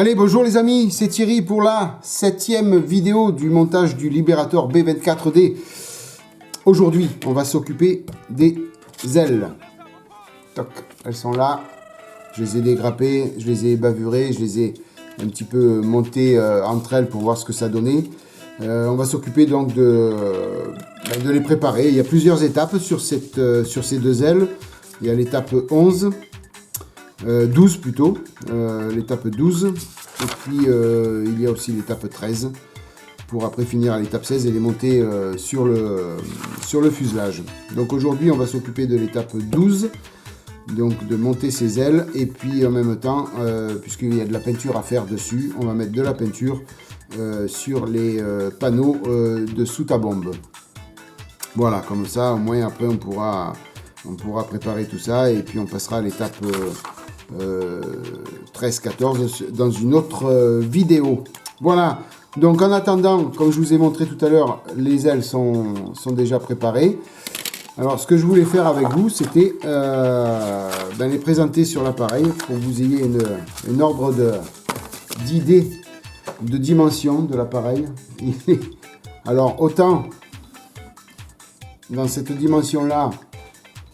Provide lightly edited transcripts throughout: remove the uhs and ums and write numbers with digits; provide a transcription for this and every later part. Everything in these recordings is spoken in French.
Allez, bonjour les amis, c'est Thierry pour la 7e vidéo du montage du Liberator B24D. Aujourd'hui, on va s'occuper des ailes. Toc, elles sont là. Je les ai dégrappées, je les ai bavurées, je les ai un petit peu montées entre elles pour voir ce que ça donnait. On va s'occuper donc de les préparer. Il y a plusieurs étapes sur ces deux ailes. Il y a l'étape 11. 12 plutôt, l'étape 12, et puis il y a aussi l'étape 13, pour après finir à l'étape 16 et les monter sur le fuselage. Donc aujourd'hui on va s'occuper de l'étape 12, donc de monter ces ailes, et puis en même temps, puisqu'il y a de la peinture à faire dessus, on va mettre de la peinture sur les panneaux de soute à bombe. Voilà, comme ça au moins après on pourra préparer tout ça, et puis on passera à l'étape 13-14 dans une autre vidéo. Voilà, donc en attendant, comme je vous ai montré tout à l'heure, les ailes sont déjà préparées. Alors ce que je voulais faire avec vous, c'était les présenter sur l'appareil pour que vous ayez un ordre d'idée de dimension de l'appareil. Alors autant dans cette dimension là,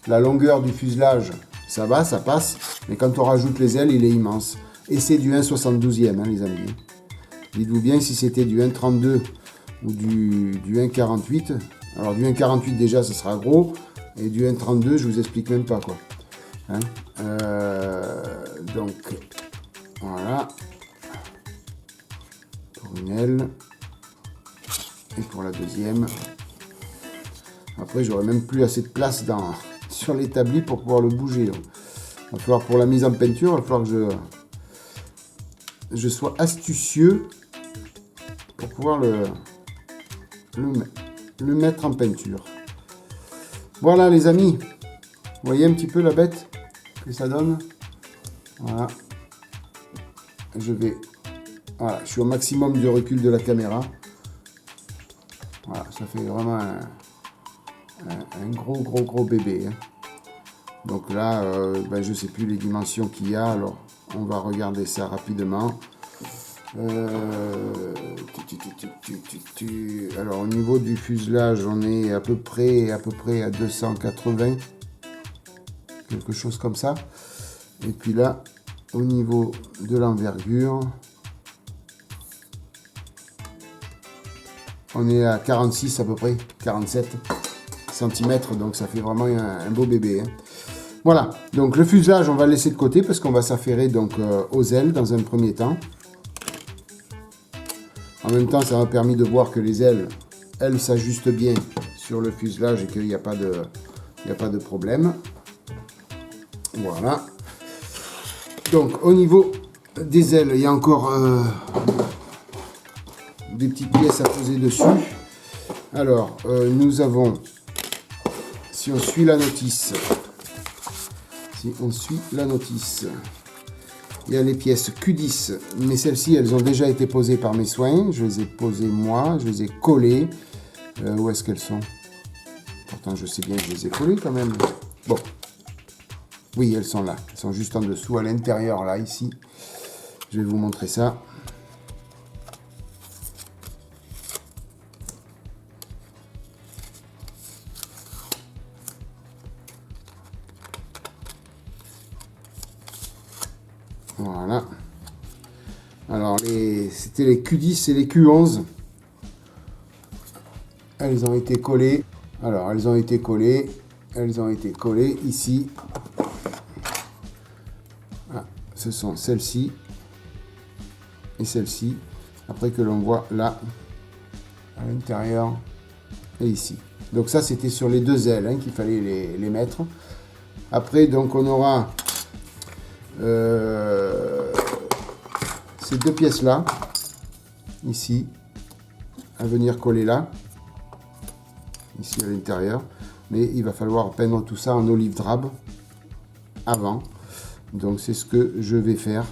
la longueur du fuselage, ça va, ça passe, mais quand on rajoute les ailes, il est immense. Et c'est du 1/72e, hein, les amis. Dites-vous bien, si c'était du 1/32 ou du 1/48, alors du 1/48 déjà, ça sera gros, et du 1/32, je vous explique même pas, quoi. Hein, donc, voilà. Pour une aile. Et pour la deuxième. Après, j'aurais même plus assez de place sur l'établi pour pouvoir le bouger. Il va falloir, pour la mise en peinture, il va falloir que je sois astucieux pour pouvoir le mettre en peinture. Voilà les amis, vous voyez un petit peu la bête que ça donne. Voilà. Voilà, je suis au maximum du recul de la caméra. Voilà, ça fait vraiment un gros bébé, hein. Donc là, je ne sais plus les dimensions qu'il y a, alors on va regarder ça rapidement. Alors au niveau du fuselage, on est à peu près à 280, quelque chose comme ça. Et puis là, au niveau de l'envergure, on est à 46 à peu près, 47 cm, donc ça fait vraiment un beau bébé, hein. Voilà, donc le fuselage, on va le laisser de côté parce qu'on va s'affairer donc aux ailes dans un premier temps. En même temps, ça m'a permis de voir que les ailes, elles s'ajustent bien sur le fuselage et qu'il n'y a pas de problème. Voilà. Donc au niveau des ailes, il y a encore des petites pièces à poser dessus. Alors, nous avons, si on suit la notice, il y a les pièces Q10, mais celles-ci, elles ont déjà été posées par mes soins. Je les ai posées moi, je les ai collées. Où est-ce qu'elles sont? Pourtant, je sais bien que je les ai collées quand même. Bon. Oui, elles sont là. Elles sont juste en dessous, à l'intérieur, là, ici. Je vais vous montrer ça. Voilà. Alors, c'était les Q10 et les Q11. Elles ont été collées. Alors, elles ont été collées ici. Ah, ce sont celles-ci et celles-ci. Après que l'on voit là, à l'intérieur et ici. Donc ça, c'était sur les deux ailes, hein, qu'il fallait les mettre. Après, donc, on aura ces deux pièces là ici à venir coller là ici à l'intérieur, mais il va falloir peindre tout ça en olive drabe avant, donc c'est ce que je vais faire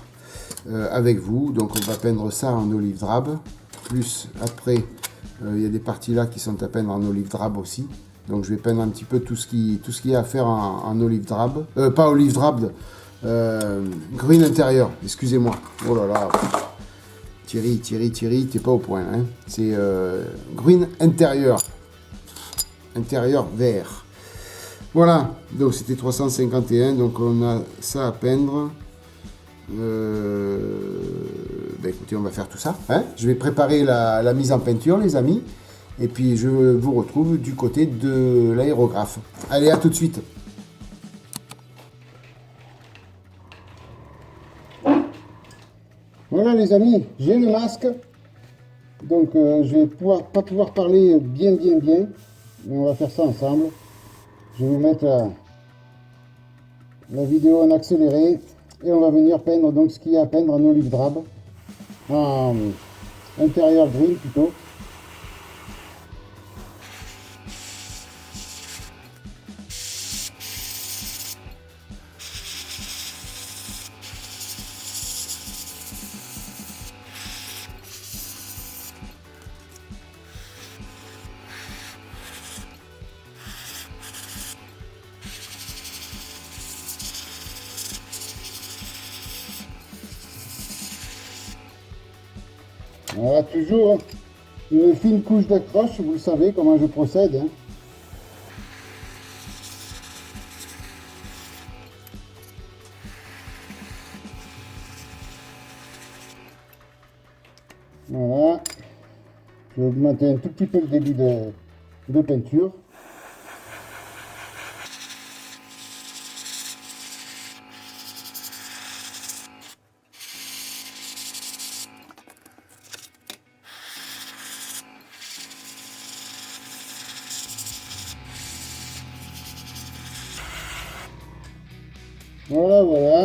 avec vous. Donc on va peindre ça en olive drabe, plus après il y a des parties là qui sont à peindre en olive drabe aussi, donc je vais peindre un petit peu tout ce qui y a à faire en olive drabe, pas olive drabe, green intérieur, excusez-moi. Oh là là. Thierry, t'es pas au point. Hein. C'est green intérieur. Intérieur vert. Voilà, donc c'était 351, donc on a ça à peindre. Écoutez, on va faire tout ça. Hein. Je vais préparer la mise en peinture, les amis. Et puis je vous retrouve du côté de l'aérographe. Allez, à tout de suite. Voilà les amis, j'ai le masque. Donc je vais pas pouvoir parler bien. Mais on va faire ça ensemble. Je vais vous mettre la vidéo en accéléré. Et on va venir peindre donc ce qu'il y a à peindre en olive drabe. En intérieur gris plutôt. Voilà, toujours une fine couche d'accroche, vous le savez comment je procède. Hein. Voilà, je vais augmenter un tout petit peu le débit de peinture. Voilà.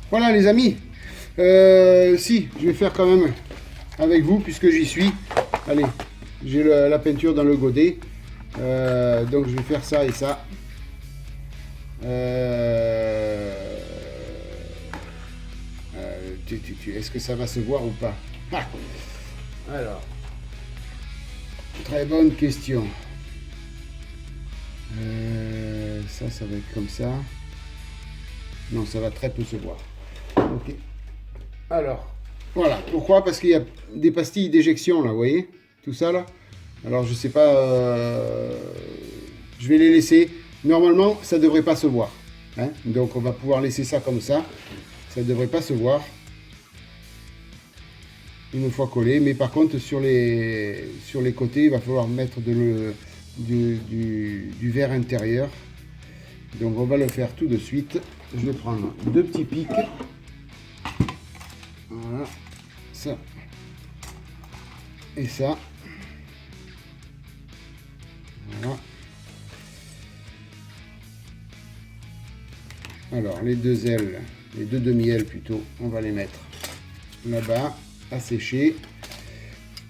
Voilà les amis. Si, je vais faire quand même avec vous puisque j'y suis. Allez, j'ai la peinture dans le godet. Donc je vais faire ça et ça. Est-ce que ça va se voir ou pas? Alors, très bonne question. Ça va être comme ça. Non, ça va très peu se voir. Ok. Alors, voilà. Pourquoi? Parce qu'il y a des pastilles d'éjection là, vous voyez? Tout ça là. Alors, je sais pas. Je vais les laisser. Normalement, ça ne devrait pas se voir. Hein. Donc, on va pouvoir laisser ça comme ça. Ça ne devrait pas se voir. Une fois collé. Mais par contre, sur les côtés, il va falloir mettre du verre intérieur. Donc, on va le faire tout de suite. Je vais prendre deux petits pics. Voilà. Ça. Et ça. Voilà. Alors, les deux ailes, les deux demi-ailes plutôt, on va les mettre là-bas, à sécher.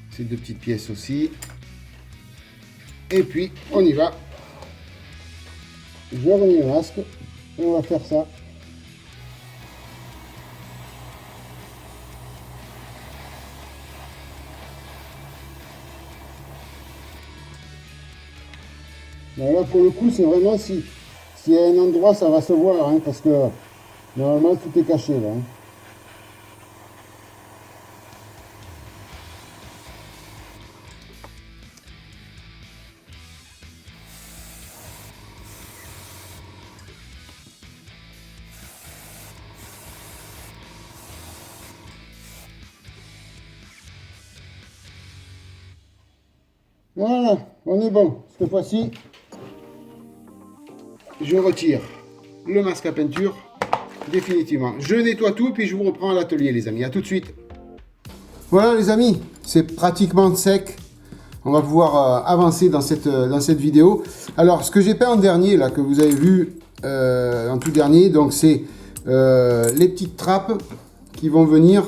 Ces deux petites pièces aussi. Et puis, on y va. Je remets le masque. Et on va faire ça. Bon, là, pour le coup, c'est vraiment s'il y a un endroit, ça va se voir, hein, parce que normalement, tout est caché là. Hein. Voilà, on est bon. Cette fois-ci, je retire le masque à peinture définitivement. Je nettoie tout, puis je vous reprends à l'atelier, les amis. À tout de suite. Voilà, les amis, c'est pratiquement sec. On va pouvoir avancer dans cette vidéo. Alors, ce que j'ai peint en dernier, là, que vous avez vu en tout dernier, donc c'est les petites trappes qui vont venir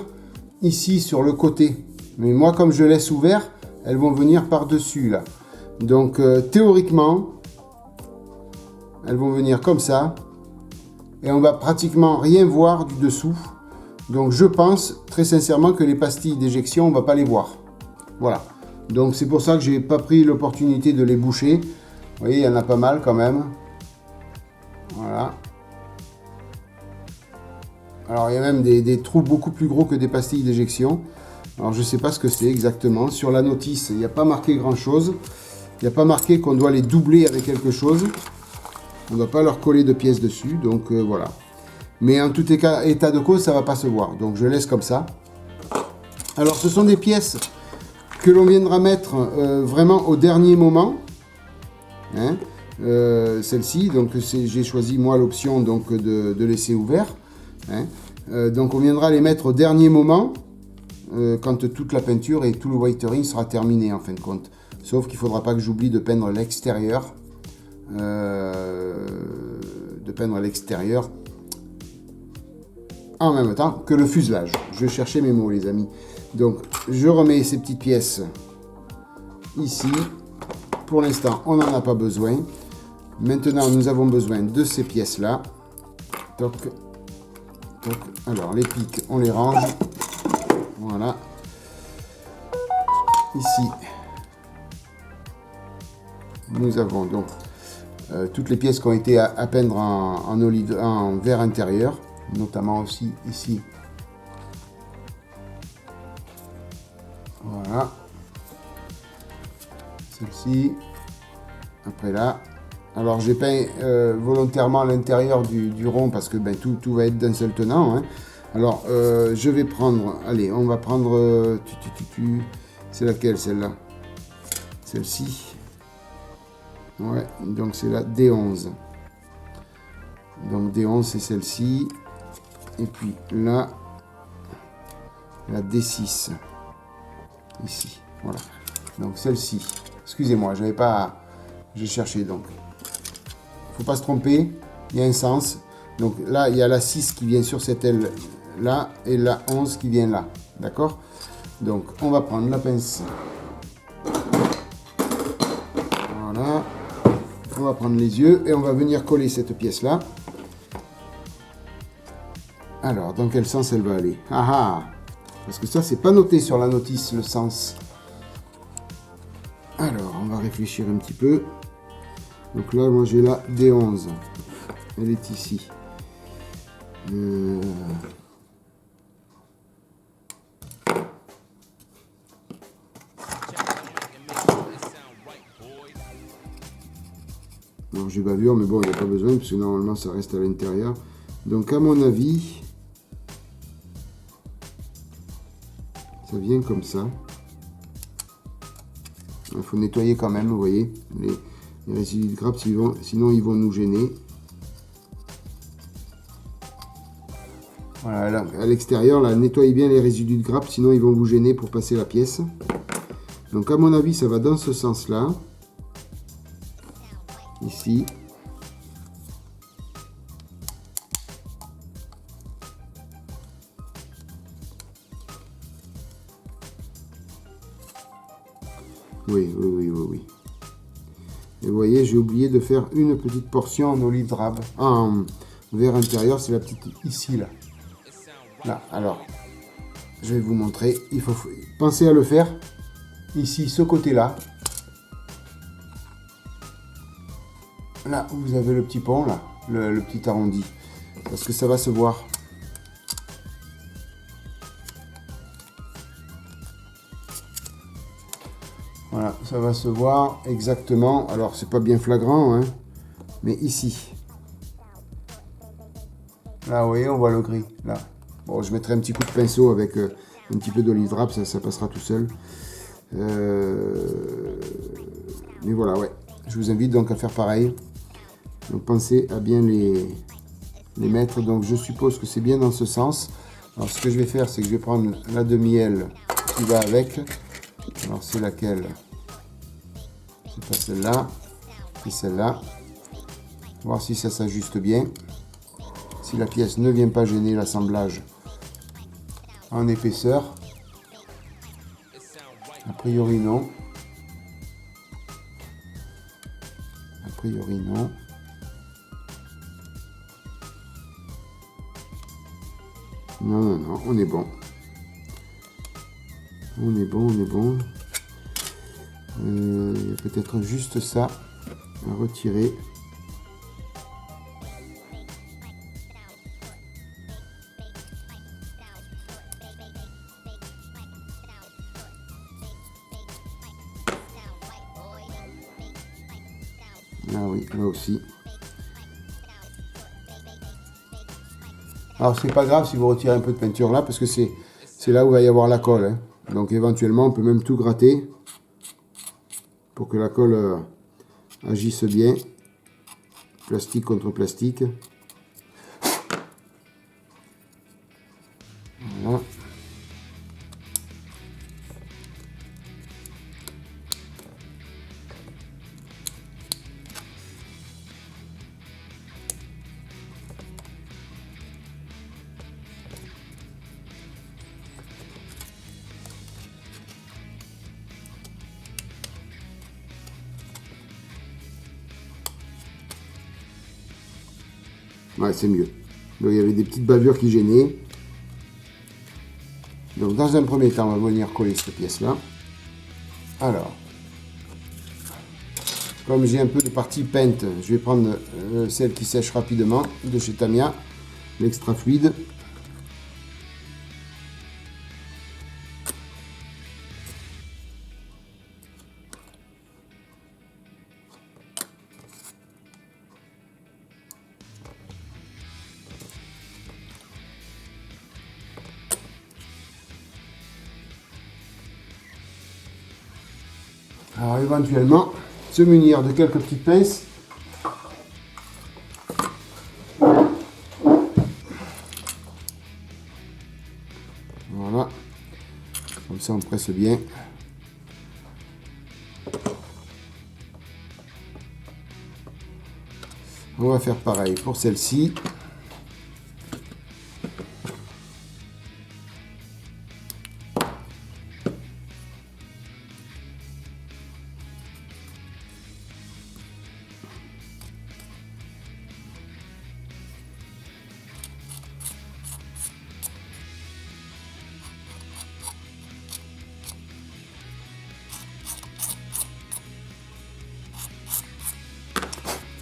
ici sur le côté. Mais moi, comme je laisse ouvert, elles vont venir par-dessus, là. Donc, théoriquement, elles vont venir comme ça. Et on va pratiquement rien voir du dessous. Donc je pense très sincèrement que les pastilles d'éjection, on ne va pas les voir. Voilà. Donc c'est pour ça que j'ai pas pris l'opportunité de les boucher. Vous voyez, il y en a pas mal quand même. Voilà. Alors il y a même des trous beaucoup plus gros que des pastilles d'éjection. Alors je ne sais pas ce que c'est exactement. Sur la notice, il n'y a pas marqué grand chose. Il n'y a pas marqué qu'on doit les doubler avec quelque chose. On ne doit pas leur coller de pièces dessus. Donc voilà. Mais en tout état de cause, ça ne va pas se voir. Donc je laisse comme ça. Alors ce sont des pièces que l'on viendra mettre vraiment au dernier moment. Hein, celle-ci, donc j'ai choisi moi l'option donc de laisser ouvert. Hein. Donc on viendra les mettre au dernier moment. Quand toute la peinture et tout le whitering sera terminé en fin de compte. Sauf qu'il ne faudra pas que j'oublie de peindre l'extérieur. En même temps que le fuselage. Je cherchais mes mots les amis. Donc je remets ces petites pièces ici. Pour l'instant on n'en a pas besoin. Maintenant nous avons besoin de ces pièces là. Toc, toc. Alors les pics on les range. Voilà. Ici, nous avons donc toutes les pièces qui ont été à peindre en verre intérieur, notamment aussi ici. Voilà. Celle-ci. Après là. Alors j'ai peint volontairement l'intérieur du rond parce que ben, tout va être d'un seul tenant. Hein. Alors, je vais prendre, allez, on va prendre, c'est laquelle celle-là? Celle-ci. Ouais, donc c'est la D11. Donc D11 c'est celle-ci. Et puis là, la D6. Ici, voilà. Donc celle-ci. Excusez-moi, j'avais pas, je cherchais donc. Faut pas se tromper, il y a un sens. Donc là, il y a la 6 qui vient sur cette aile là et la 11 qui vient là, d'accord? Donc on va prendre la pince, voilà, on va prendre les yeux et on va venir coller cette pièce là. Alors dans quel sens elle va aller? Ah ah, parce que ça c'est pas noté sur la notice le sens. Alors on va réfléchir un petit peu. Donc là moi j'ai la D11, elle est ici. Alors j'ai bavure, mais bon, il n'y a pas besoin, parce que normalement ça reste à l'intérieur. Donc à mon avis, ça vient comme ça. Il faut nettoyer quand même, vous voyez, les résidus de grappe, sinon ils vont nous gêner. Voilà, là, à l'extérieur, là, nettoyez bien les résidus de grappe, sinon ils vont vous gêner pour passer la pièce. Donc à mon avis, ça va dans ce sens-là. Ici. Oui. Et vous voyez, j'ai oublié de faire une petite portion en olive drabe. En verre intérieur, c'est la petite ici, là. Là, alors, je vais vous montrer. Il faut penser à le faire. Ici, ce côté-là. Là, vous avez le petit pont, là. Le petit arrondi. Parce que ça va se voir. Voilà, ça va se voir exactement. Alors, c'est pas bien flagrant, hein, mais ici. Là, vous voyez, on voit le gris. Là. Bon, je mettrai un petit coup de pinceau avec un petit peu d'olive drape, ça passera tout seul. Mais voilà, ouais. Je vous invite donc à faire pareil. Donc, pensez à bien les mettre. Donc, je suppose que c'est bien dans ce sens. Alors, ce que je vais faire, c'est que je vais prendre la demi-aile qui va avec. Alors, c'est laquelle? C'est pas celle-là, c'est celle-là. Voir si ça s'ajuste bien. Si la pièce ne vient pas gêner l'assemblage en épaisseur. A priori, non. A priori, non. Non, non, non, on est bon. On est bon, on est bon. Il y a peut-être juste ça à retirer. Ah oui, là aussi. Alors c'est pas grave si vous retirez un peu de peinture là, parce que c'est là où va y avoir la colle. Hein. Donc éventuellement on peut même tout gratter pour que la colle agisse bien. Plastique contre plastique. Voilà. Ouais, c'est mieux. Donc, il y avait des petites bavures qui gênaient. Donc dans un premier temps, on va venir coller cette pièce-là. Alors, comme j'ai un peu de partie peinte, je vais prendre celle qui sèche rapidement de chez Tamiya, l'extra fluide. Alors éventuellement, se munir de quelques petites pinces. Voilà. Comme ça on presse bien. On va faire pareil pour celle-ci.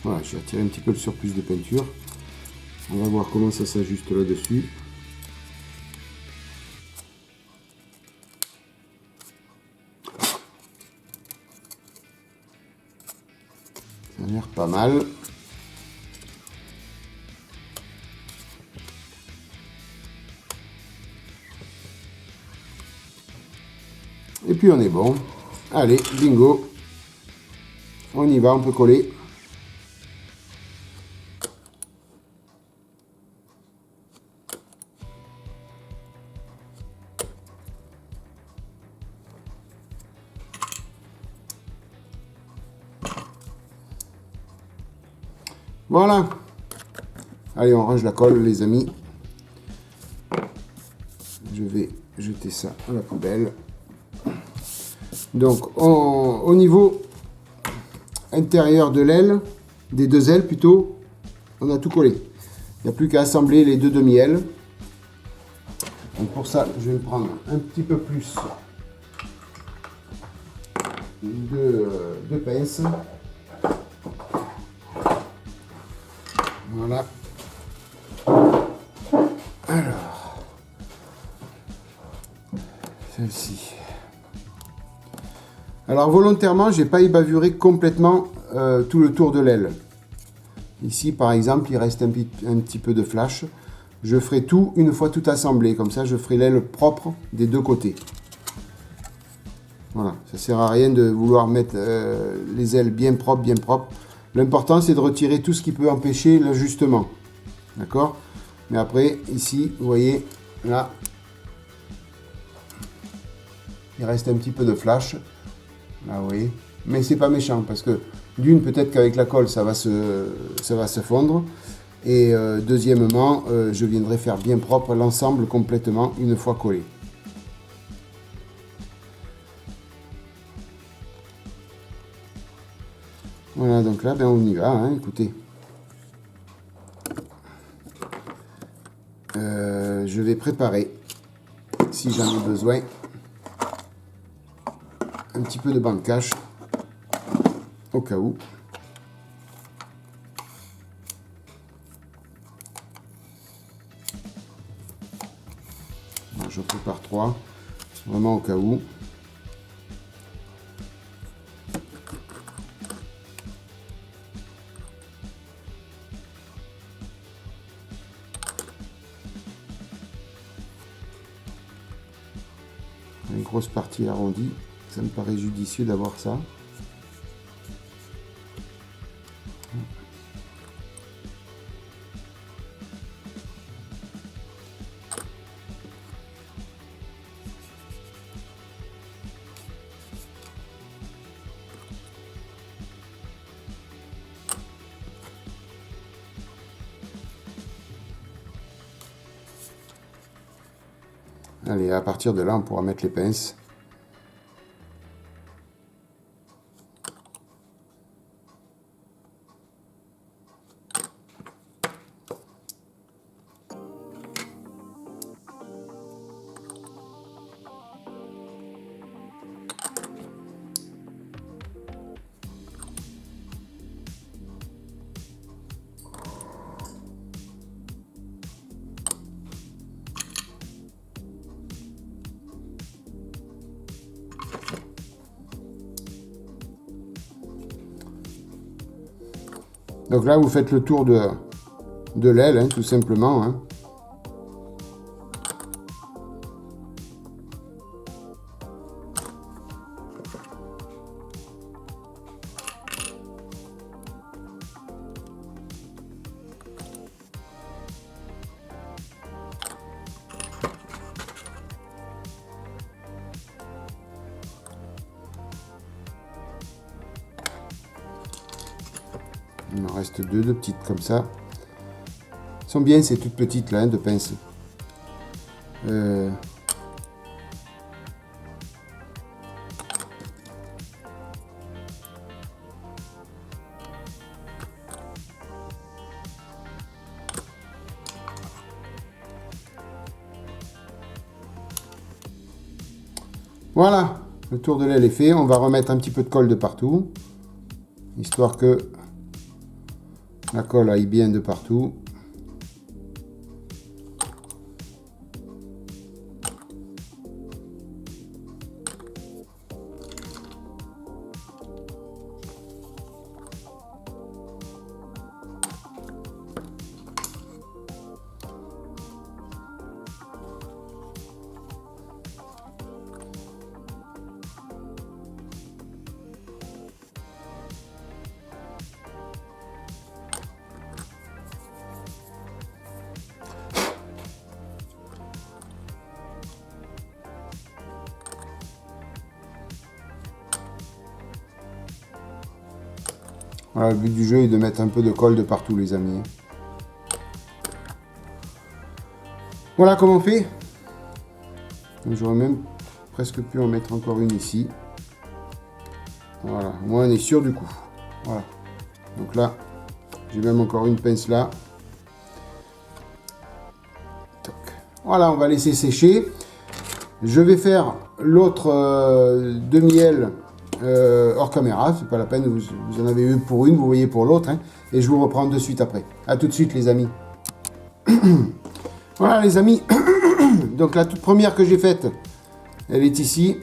Voilà, je vais retirer un petit peu le surplus de peinture. On va voir comment ça s'ajuste là-dessus. Ça a l'air pas mal. Et puis on est bon. Allez, bingo. On y va, on peut coller. Voilà. Allez, on range la colle, les amis. Je vais jeter ça à la poubelle. Donc, au niveau intérieur de l'aile, des deux ailes plutôt, on a tout collé. Il n'y a plus qu'à assembler les deux demi-ailes. Donc pour ça, je vais me prendre un petit peu plus de pince. Voilà. Alors, celle-ci. Alors volontairement, j'ai pas ébavuré complètement tout le tour de l'aile. Ici, par exemple, il reste un petit peu de flash. Je ferai tout une fois tout assemblé. Comme ça, je ferai l'aile propre des deux côtés. Voilà, ça sert à rien de vouloir mettre les ailes bien propres, bien propres. L'important, c'est de retirer tout ce qui peut empêcher l'ajustement. D'accord? Mais après, ici, vous voyez, là, il reste un petit peu de flash. Là, vous voyez. Mais c'est pas méchant, parce que d'une, peut-être qu'avec la colle, ça va se fondre. Et deuxièmement, je viendrai faire bien propre l'ensemble complètement une fois collé. Voilà, donc là, ben, on y va, hein, écoutez. je vais préparer, si j'en ai besoin, un petit peu de banc de cache au cas où. Je prépare 3, vraiment au cas où. Une grosse partie arrondie, ça me paraît judicieux d'avoir ça. Allez, à partir de là, on pourra mettre les pinces. Donc là, vous faites le tour de l'aile, hein, tout simplement. Hein. Il m'en reste deux petites comme ça. Elles sont bien ces toutes petites là, hein, de pinces. Voilà, le tour de l'aile est fait. On va remettre un petit peu de colle de partout, histoire que la colle aille bien de partout. Voilà, le but du jeu est de mettre un peu de colle de partout, les amis. Voilà comment on fait. J'aurais même presque pu en mettre encore une ici. Voilà, moi on est sûr du coup. Voilà. Donc là, j'ai même encore une pince là. Toc. Voilà, on va laisser sécher. Je vais faire l'autre demi-aile hors caméra, c'est pas la peine, vous en avez eu pour une, vous voyez pour l'autre, hein, et je vous reprends de suite après. A tout de suite les amis. Voilà les amis, donc la toute première que j'ai faite, elle est ici.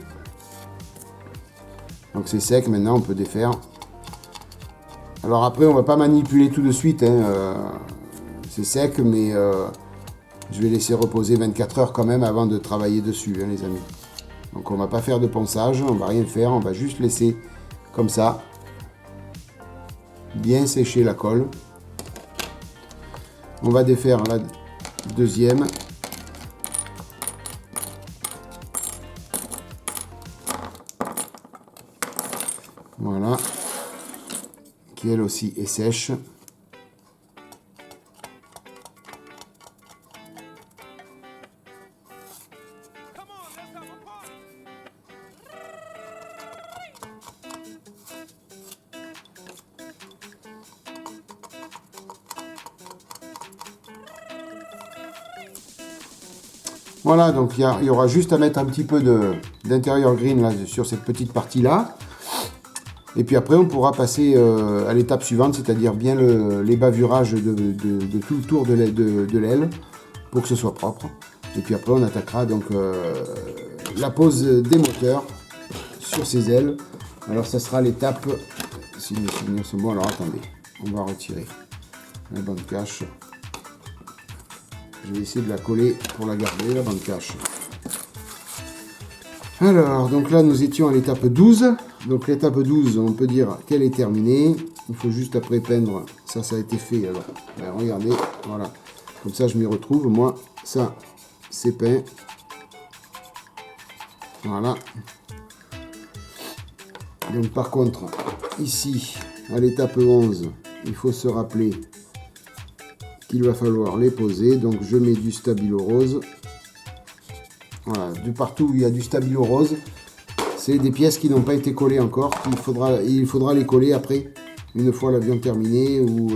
Donc c'est sec, maintenant on peut défaire. Alors après on va pas manipuler tout de suite, hein, c'est sec, mais je vais laisser reposer 24 heures quand même avant de travailler dessus, hein, les amis. Donc on va pas faire de ponçage, on va rien faire, on va juste laisser comme ça, bien sécher la colle. On va défaire la deuxième. Voilà, qui elle aussi est sèche. Voilà, donc il y aura juste à mettre un petit peu d'intérieur green là, sur cette petite partie-là. Et puis après, on pourra passer à l'étape suivante, c'est-à-dire bien les bavurages de tout le tour de l'aile, pour que ce soit propre. Et puis après, on attaquera donc la pose des moteurs sur ces ailes. Alors, ça sera l'étape... Si mes souvenirs sont bons, alors attendez, on va retirer la bande cache. Je vais essayer de la coller pour la garder, la bande cache. Alors, donc là, nous étions à l'étape 12. Donc l'étape 12, on peut dire qu'elle est terminée. Il faut juste après peindre. Ça a été fait. Alors, ben, regardez, voilà. Comme ça, je m'y retrouve. Moi, ça, c'est peint. Voilà. Donc par contre, ici, à l'étape 11, il faut se rappeler qu'il va falloir les poser. Donc je mets du stabilo rose. Voilà, de partout où il y a du stabilo rose, c'est des pièces qui n'ont pas été collées encore. Il faudra les coller après, une fois l'avion terminé ou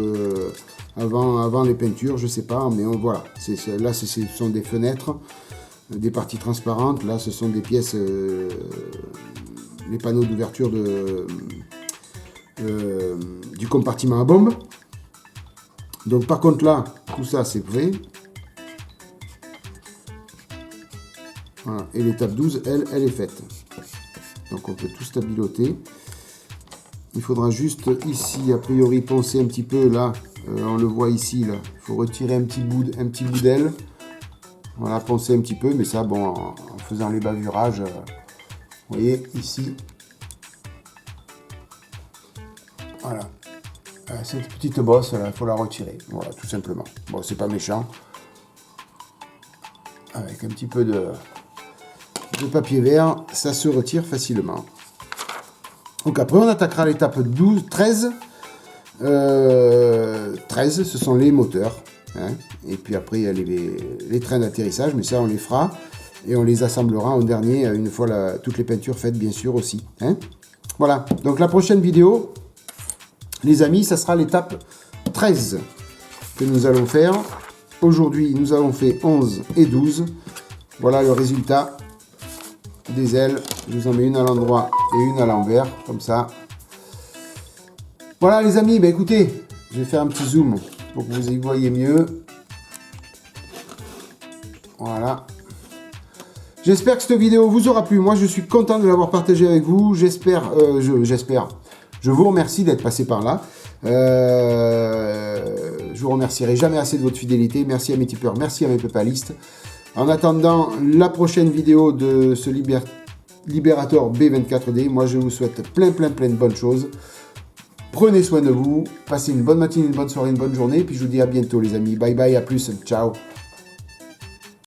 avant les peintures, je sais pas. Mais voilà, là ce sont des fenêtres, des parties transparentes. Là ce sont des pièces, les panneaux d'ouverture du compartiment à bombe. Donc par contre là, tout ça c'est vrai. Voilà. Et l'étape 12, elle est faite. Donc on peut tout stabiloter. Il faudra juste ici, a priori, poncer un petit peu là. On le voit ici, là. Il faut retirer un petit bout d'aile. Voilà, poncer un petit peu, mais ça, bon, en faisant les bavurages, vous voyez, ici. Voilà. Cette petite bosse, là, il faut la retirer. Voilà, tout simplement. Bon, c'est pas méchant. Avec un petit peu de papier vert, ça se retire facilement. Donc après, on attaquera l'étape 13. 13, ce sont les moteurs. Hein. Et puis après, il y a les trains d'atterrissage, mais ça, on les fera. Et on les assemblera en dernier, une fois toutes les peintures faites, bien sûr, aussi. Hein. Voilà. Donc la prochaine vidéo, les amis, ça sera l'étape 13 que nous allons faire. Aujourd'hui, nous avons fait 11 et 12. Voilà le résultat des ailes. Je vous en mets une à l'endroit et une à l'envers, comme ça. Voilà les amis, ben écoutez, je vais faire un petit zoom pour que vous y voyez mieux. Voilà. J'espère que cette vidéo vous aura plu. Moi, je suis content de l'avoir partagée avec vous. J'espère. Je vous remercie d'être passé par là. Je vous remercierai jamais assez de votre fidélité. Merci à mes tipeurs, merci à mes paypalistes. En attendant la prochaine vidéo de ce Liberator B24D, moi je vous souhaite plein de bonnes choses. Prenez soin de vous, passez une bonne matinée, une bonne soirée, une bonne journée, puis je vous dis à bientôt les amis. Bye bye, à plus, ciao.